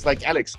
like, Alex,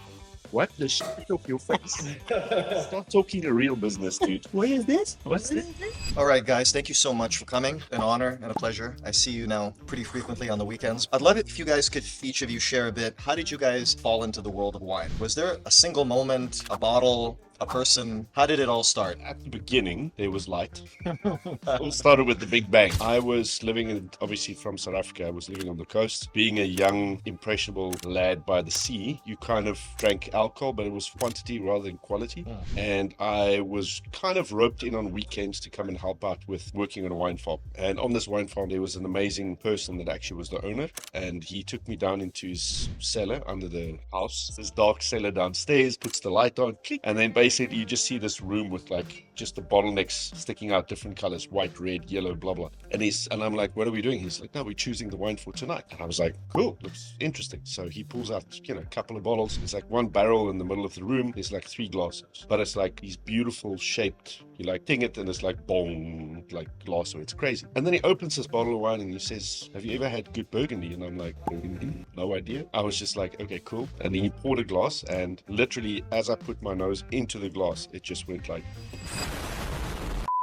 what the shit off your face? Start talking a real business, dude. What is this? What's this? All right, guys, thank you so much for coming. An honor and a pleasure. I see you now pretty frequently on the weekends. I'd love it if you guys could, each of you, share a bit. How did you guys fall into the world of wine? Was there a single moment, a bottle, a person? How did it all start? At the beginning, there was light. It all started with the Big Bang. I was living in, obviously from South Africa, I was living on the coast. Being a young, impressionable lad by the sea, you kind of drank alcohol, but it was quantity rather than quality. And I was kind of roped in on weekends to come and help out with working on a wine farm. And on this wine farm, there was an amazing person that actually was the owner. And he took me down into his cellar under the house, this dark cellar downstairs, puts the light on, click, and then basically you just see this room with like just the bottlenecks sticking out different colors, white, red, yellow, blah, blah. And I'm like, what are we doing? He's like, no, we're choosing the wine for tonight. And I was like, cool, looks interesting. So he pulls out, a couple of bottles. There's like one barrel in the middle of the room. There's like 3 glasses, but it's like these beautiful shaped, you like ting it and it's like boom, like glassware. It's crazy. And then he opens this bottle of wine and he says, have you ever had good Burgundy? And I'm like, Burgundy? No idea. I was just like, okay, cool. And then he poured a glass, and literally as I put my nose into the glass, it just went like,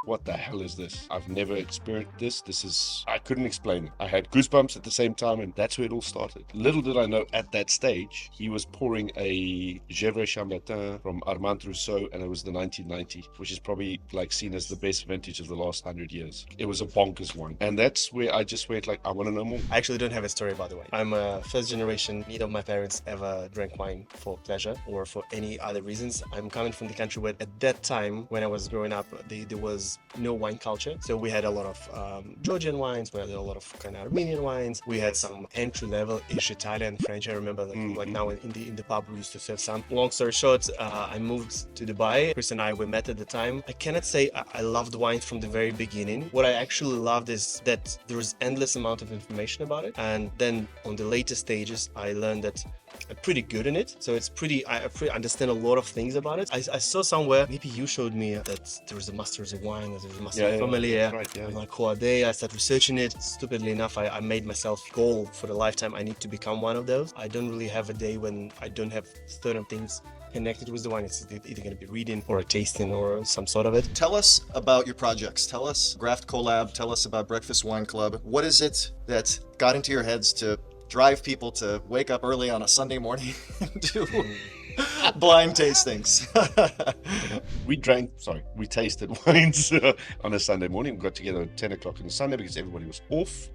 what the hell is this? I've never experienced this. I couldn't explain it. I had goosebumps at the same time, and that's where it all started. Little did I know at that stage, he was pouring a Gevrey Chambertin from Armand Rousseau, and it was the 1990, which is probably like seen as the best vintage of the last 100 years. It was a bonkers wine. And that's where I just went like, I want to know more. I actually don't have a story, by the way. I'm a first generation. Neither of my parents ever drank wine for pleasure or for any other reasons. I'm coming from the country where at that time, when I was growing up, there was no wine culture. So we had a lot of Georgian wines, we had a lot of kind of Armenian wines, we had some entry-level-ish Italian, French. I remember like now in the pub we used to serve some. Long story short, I moved to Dubai. Chris and I, we met at the time. I cannot say I loved wine from the very beginning. What I actually loved is that there was endless amount of information about it. And then on the later stages, I learned that I'm pretty good in it. So it's I understand a lot of things about it. I saw somewhere, maybe you showed me that there was a Masters of Wine, that there was a Master of Sommeliers. Right, yeah. I'm like, cool, I started researching it. Stupidly enough, I made myself goal for the lifetime. I need to become one of those. I don't really have a day when I don't have certain things connected with the wine. It's either going to be reading or a tasting or some sort of it. Tell us about your projects. Tell us Graft Collab. Tell us about Breakfast Wine Club. What is it that got into your heads to drive people to wake up early on a Sunday morning and do blind tastings? We tasted wines on a Sunday morning. We got together at 10 o'clock on a Sunday because everybody was off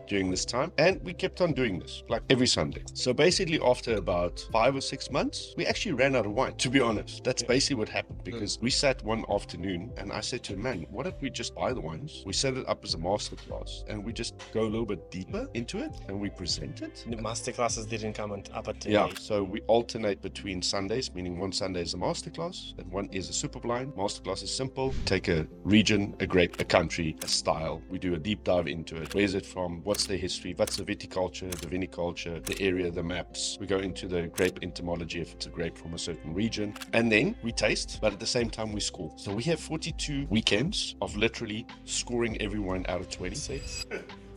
during this time. And we kept on doing this, like every Sunday. So basically after about 5 or 6 months, we actually ran out of wine, to be honest. That's basically what happened, because we sat one afternoon and I said to him, man, what if we just buy the wines? We set it up as a masterclass and we just go a little bit deeper into it and we present it. The masterclasses didn't come up at 10. Yeah, so we alternate between Sundays, meaning one Sunday is a masterclass and one is a super blind. Masterclass is simple. Take a region, a grape, a country, a style. We do a deep dive into it. Where's it from? What's the history? What's the viticulture, the viniculture, the area, the maps? We go into the grape entomology if it's a grape from a certain region. And then we taste, but at the same time we score. So we have 42 weekends of literally scoring every wine out of 26.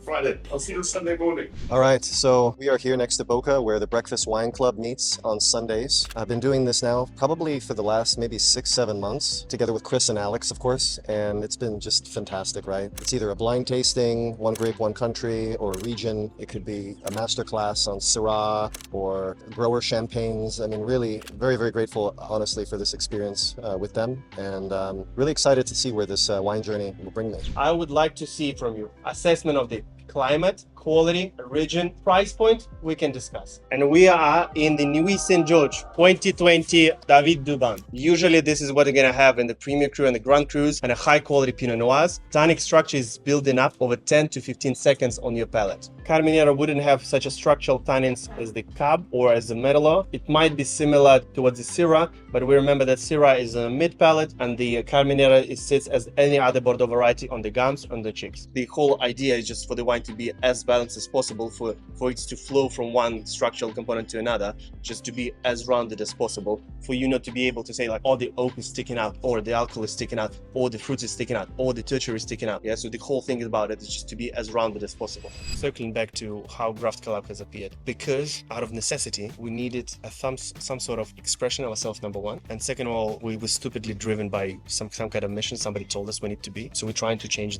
Friday. I'll see you Sunday morning. All right, so we are here next to Boca where the Breakfast Wine Club meets on Sundays. I've been doing this now probably for the last maybe 6-7 months, together with Chris and Alex, of course, and it's been just fantastic, right? It's either a blind tasting, one grape, one country, or a region. It could be a masterclass on Syrah or grower champagnes. I mean, really very, very grateful, honestly, for this experience with them, and really excited to see where this wine journey will bring me. I would like to see from you assessment of the climate, quality, region, price point, we can discuss. And we are in the Nuit Saint George 2020 David Duban. Usually this is what you're gonna have in the Premier Cru and the Grand Crus, and a high quality Pinot Noirs. Tannic structure is building up over 10 to 15 seconds on your palate. Carmenere wouldn't have such a structural tannins as the Cab or as the Merlot. It might be similar towards the Syrah, but we remember that Syrah is a mid palate and the Carmenere sits as any other Bordeaux variety on the gums, on the cheeks. The whole idea is just for the wine to be as balance as possible for it to flow from one structural component to another, just to be as rounded as possible, for you not to be able to say like, oh, the oak is sticking out, or the alcohol is sticking out, or the fruit is sticking out, or the tertiary is sticking out. Yeah, so the whole thing about it is just to be as rounded as possible. Circling back to how Graft Collab has appeared, because out of necessity, we needed some sort of expression of ourselves, number one, and second of all, we were stupidly driven by some kind of mission somebody told us we need to be. So we're trying to change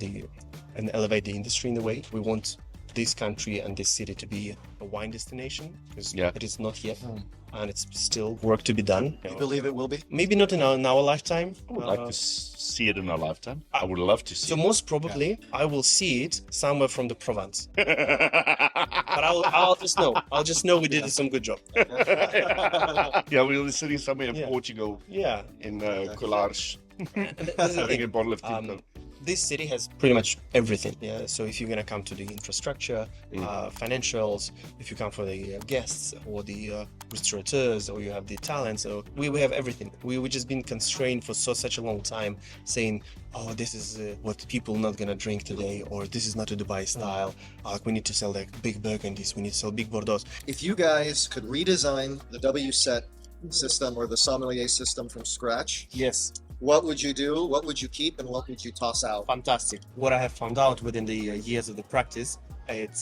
and elevate the industry in the way. We want this country and this city to be a wine destination, because it is not yet, and it's still work to be done. You believe it will be? Maybe not in our lifetime. I would like to see it in our lifetime. I would love to see So it. most probably, I will see it somewhere from the Provence. But I'll just know we did some good job. Yeah, we were sitting somewhere in Portugal, Yeah. in Colares, This is the having thing. a bottle of Tinto. This city has pretty much everything. Yeah. So if you're gonna come to the infrastructure, financials, if you come for the guests or the restaurateurs, or you have the talent, so we have everything. We just been constrained for such a long time, saying, oh, this is what people not gonna drink today, or this is not a Dubai style. We need to sell like big Burgundies, we need to sell big Bordeaux. If you guys could redesign the WSET system or the sommelier system from scratch, Yes. what would you do? What would you keep, and what would you toss out? Fantastic. What I have found out within the years of the practice, it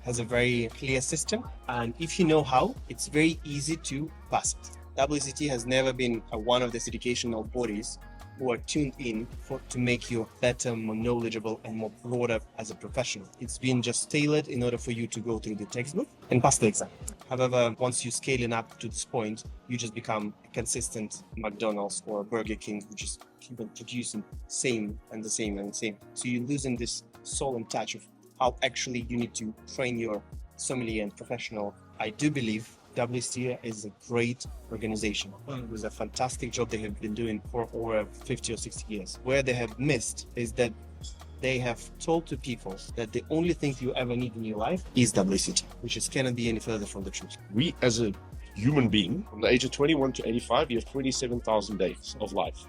has a very clear system, and if you know how, it's very easy to pass it. WCT has never been one of these educational bodies who are tuned in to make you better, more knowledgeable, and more broader as a professional. It's been just tailored in order for you to go through the textbook and pass the exam. However, once you scaling up to this point, you just become a consistent McDonald's or Burger King, who just keep on producing same and the same and the same. So you're losing this soul and touch of how actually you need to train your sommelier and professional. I do believe WST is a great organization. It was a fantastic job they have been doing for over 50 or 60 years. Where they have missed is that they have told to people that the only thing you ever need in your life is WCT, which cannot be any further from the truth. We, as a human being, from the age of 21 to 85, you have 27,000 days of life.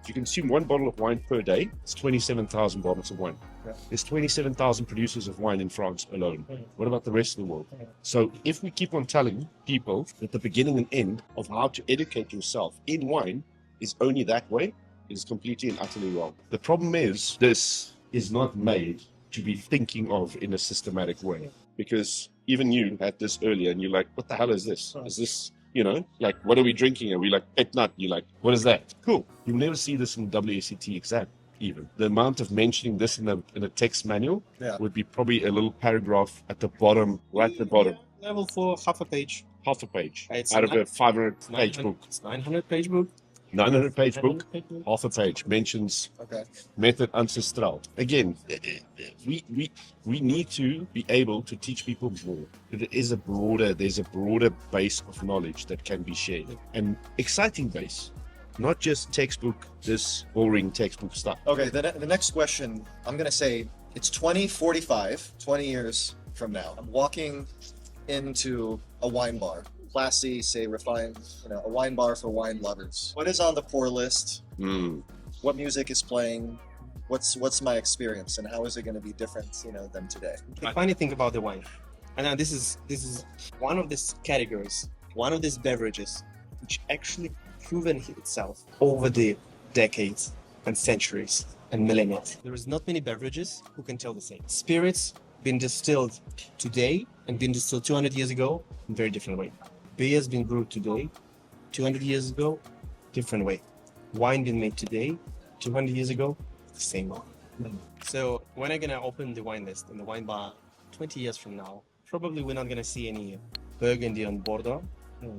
If you consume one bottle of wine per day, it's 27,000 bottles of wine. There's 27,000 producers of wine in France alone. What about the rest of the world? So if we keep on telling people that the beginning and end of how to educate yourself in wine is only that way, it is completely and utterly wrong. The problem is, this is not made to be thinking of in a systematic way. Because even you had this earlier and you're like, what the hell is this? Is this, like, what are we drinking? Are we like pet nut? You're like, what is that? Cool. You'll never see this in WSET exam even. The amount of mentioning this in a text manual would be probably a little paragraph at the bottom, right at the bottom. Level 4, half a page. Half a page. It's out of a 500-page book. It's 900-page book. 900-page book, half a page mentions method ancestral. Again, we need to be able to teach people more. There's a broader base of knowledge that can be shared, and exciting base, not just textbook, this boring textbook stuff. Okay, the next question, I'm going to say it's 2045, 20 years from now. I'm walking into a wine bar. Classy, say refined, a wine bar for wine lovers. What is on the pour list? What music is playing? What's my experience, and how is it going to be different, than today? The funny thing about the wine, and now this is one of these categories, one of these beverages, which actually proven itself over the decades and centuries and millennia. There is not many beverages who can tell the same. Spirits been distilled today and been distilled 200 years ago in very different way. Beer has been brewed today, 200 years ago, different way. Wine been made today, 200 years ago, the same way. So when I'm gonna open the wine list in the wine bar 20 years from now, probably we're not gonna see any Burgundy and Bordeaux,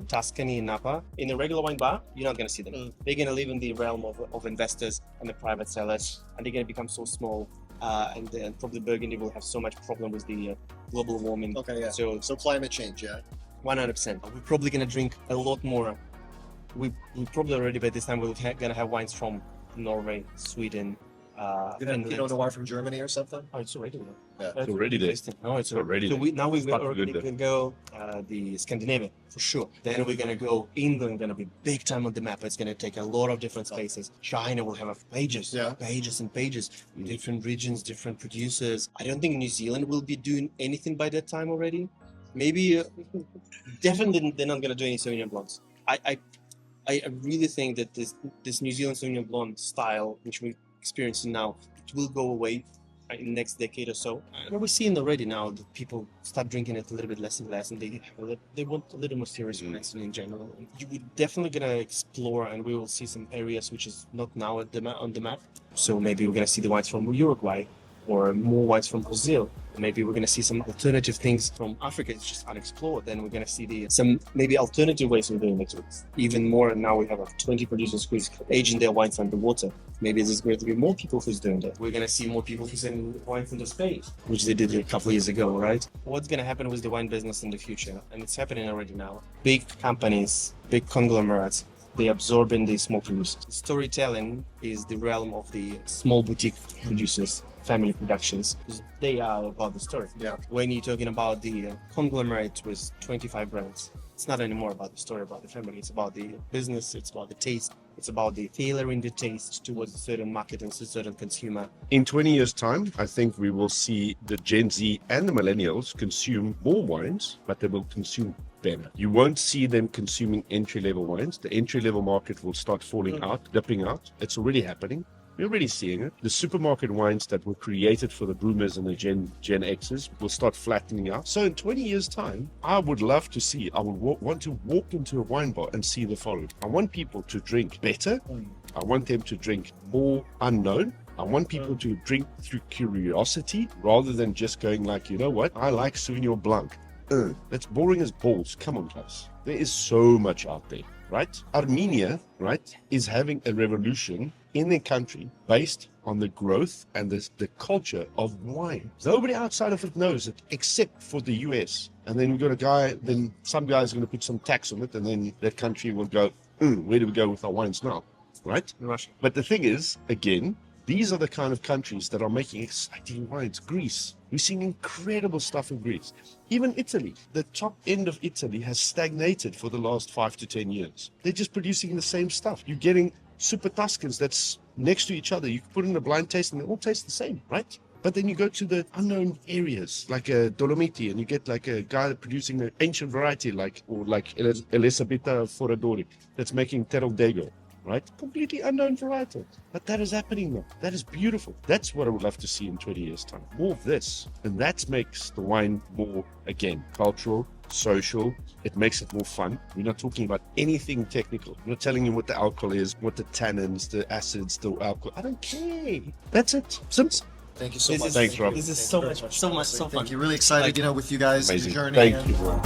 Tuscany and Napa. In a regular wine bar, you're not gonna see them. They're gonna live in the realm of investors and the private sellers, and they're gonna become so small. And then probably Burgundy will have so much problem with the global warming. Okay, yeah. So climate change, 100%. We're probably gonna drink a lot more. We probably already by this time we're gonna have wines from Norway, Sweden, Pinot Noir from Germany or something? Oh, it's already there. Yeah. It's already there. No, it's already So there. we now we're Start already good gonna go the Scandinavia for sure. Then we're gonna go England, gonna be big time on the map. It's gonna take a lot of different spaces. China will have pages, pages and pages, different regions, different producers. I don't think New Zealand will be doing anything by that time already. Maybe, definitely they're not gonna do any Sauvignon Blancs. I really think that this New Zealand Sauvignon Blanc style, which we're experiencing now, it will go away in the next decade or so. And we're seeing already now that people start drinking it a little bit less and less, and they want a little more serious wines in general. We're definitely gonna explore, and we will see some areas which is not now on the map. So maybe we're gonna see the wines from Uruguay, or more wines from Brazil. Maybe we're going to see some alternative things from Africa. It's just unexplored. Then we're going to see some maybe alternative ways of doing it. Even more, now we have 20 producers who's aging their wines underwater. Maybe there's going to be more people who's doing that. We're going to see more people who's selling wines into space, which they did a couple of years ago, right? What's going to happen with the wine business in the future? And it's happening already now. Big companies, big conglomerates, they absorb in the small producers. Storytelling is the realm of the small boutique producers, family productions, because they are about the story. Yeah. When you're talking about the conglomerate with 25 brands, it's not anymore about the story about the family. It's about the business. It's about the taste. It's about the tailoring the taste towards a certain market and a certain consumer. In 20 years' time, I think we will see the Gen Z and the millennials consume more wines, but they will consume better. You won't see them consuming entry-level wines. The entry-level market will start falling out, dipping out. It's already happening. We're already seeing it. The supermarket wines that were created for the boomers and the Gen Xers will start flattening out. So in 20 years' time, I would love to see, I would want to walk into a wine bar and see the following. I want people to drink better. I want them to drink more unknown. I want people to drink through curiosity rather than just going like, you know what, I like Sauvignon Blanc. That's boring as balls. Come on, guys. There is so much out there, right? Armenia, right, is having a revolution in their country based on the growth and the culture of wine. Nobody outside of it knows it except for the US. And then we've got a guy, then some guy's going to put some tax on it, and then that country will go, where do we go with our wines now, right? Russia. But the thing is, again, these are the kind of countries that are making exciting wines. Greece, we're seeing incredible stuff in Greece. Even Italy, the top end of Italy has stagnated for the last 5 to 10 years. They're just producing the same stuff. You're getting super Tuscans that's next to each other. You can put in a blind taste and they all taste the same, right? But then you go to the unknown areas like Dolomiti, and you get like a guy producing an ancient variety like Elisabetta Foradori that's making Terro Dego, right? Completely unknown variety. But that is happening now. That is beautiful. That's what I would love to see in 20 years' time. More of this. And that makes the wine more, again, cultural, social. It makes it more fun. We're not talking about anything technical. We're not telling you what the alcohol is, what the tannins, the acids, the alcohol. I don't care. That's it. Simple. Thank you so much. Thanks, Rob. This is so much fun. Thank you. Really excited, with you guys, Amazing. your journey. Thank and you, bro.